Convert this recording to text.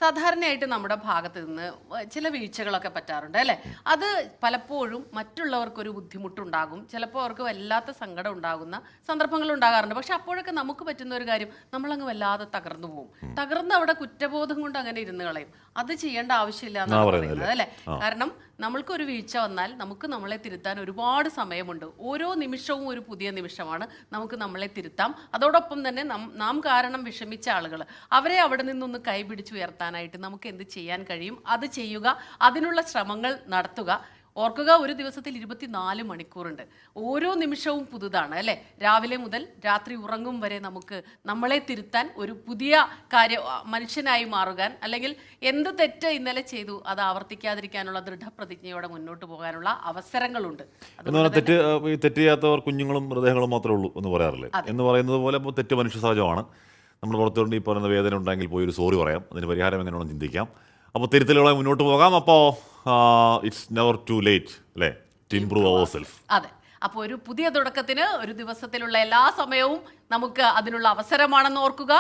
സാധാരണയായിട്ട് നമ്മുടെ ഭാഗത്ത് നിന്ന് ചില വീഴ്ചകളൊക്കെ പറ്റാറുണ്ട് അല്ലേ? അത് പലപ്പോഴും മറ്റുള്ളവർക്കൊരു ബുദ്ധിമുട്ടുണ്ടാകും, ചിലപ്പോൾ അവർക്ക് വല്ലാത്ത സങ്കടം ഉണ്ടാകുന്ന സന്ദർഭങ്ങൾ ഉണ്ടാകാറുണ്ട്. പക്ഷെ അപ്പോഴൊക്കെ നമുക്ക് പറ്റുന്ന ഒരു കാര്യം, നമ്മളങ്ങ് വല്ലാതെ തകർന്നു പോകും. തകർന്ന് അവിടെ കുറ്റബോധം കൊണ്ട് അങ്ങനെ ഇരുന്ന് കളയും. അത് ചെയ്യേണ്ട ആവശ്യമില്ല എന്നാണ് പറയുന്നത് അല്ലേ? കാരണം നമ്മൾക്കൊരു വീഴ്ച വന്നാൽ നമുക്ക് നമ്മളെ തിരുത്താൻ ഒരുപാട് സമയമുണ്ട്. ഓരോ നിമിഷവും ഒരു പുതിയ നിമിഷമാണ്. നമുക്ക് നമ്മളെ തിരുത്താം. അതോടൊപ്പം തന്നെ നാം കാരണം വിഷമിച്ച ആളുകൾ, അവരെ അവിടെ നിന്നൊന്ന് കൈപിടിച്ചുയർത്താനായിട്ട് നമുക്ക് എന്ത് ചെയ്യാൻ കഴിയും അത് ചെയ്യുക, അതിനുള്ള ശ്രമങ്ങൾ നടത്തുക. ഓർക്കുക, ഒരു ദിവസത്തിൽ 24 മണിക്കൂറുണ്ട്. ഓരോ നിമിഷവും പുതുതാണ് അല്ലേ? രാവിലെ മുതൽ രാത്രി ഉറങ്ങും വരെ നമുക്ക് നമ്മളെ തിരുത്താൻ, ഒരു പുതിയ മനുഷ്യനായി മാറുവാൻ, അല്ലെങ്കിൽ എന്ത് തെറ്റ് ഇന്നലെ ചെയ്തു അത് ആവർത്തിക്കാതിരിക്കാനുള്ള ദൃഢപ്രതിജ്ഞയോടെ മുന്നോട്ട് പോകാനുള്ള അവസരങ്ങളുണ്ട്. തെറ്റ് ചെയ്യാത്തവർ കുഞ്ഞുങ്ങളും മൃതദേഹങ്ങളും മാത്രമേ ഉള്ളൂ എന്ന് പറയാറില്ലേ? എന്ന് പറയുന്നത് പോലെ തെറ്റ് മനുഷ്യ സഹജമാണ്. നമ്മൾ പുറത്തുകൊണ്ട് ഈ പറയുന്ന വേദന ഉണ്ടെങ്കിൽ പോയി ഒരു സോറി പറയാം, അതിന് പരിഹാരം എങ്ങനെയാണെന്ന് ചിന്തിക്കാം. അപ്പോൾ തിരുത്തലുകളെ മുന്നോട്ട് പോകാം. അപ്പോൾ ഇറ്റ്സ് നെവർ ടു ലേറ്റ് അല്ലേ, ടു ഇംപ്രൂവ് അവർ സെൽഫ്. അതെ. അപ്പോൾ ഒരു പുതിയ തുടക്കത്തിന് ഒരു ദിവസത്തിലുള്ള എല്ലാ സമയവും നമുക്ക് അതിനുള്ള അവസരമാണെന്ന് ഓർക്കുക.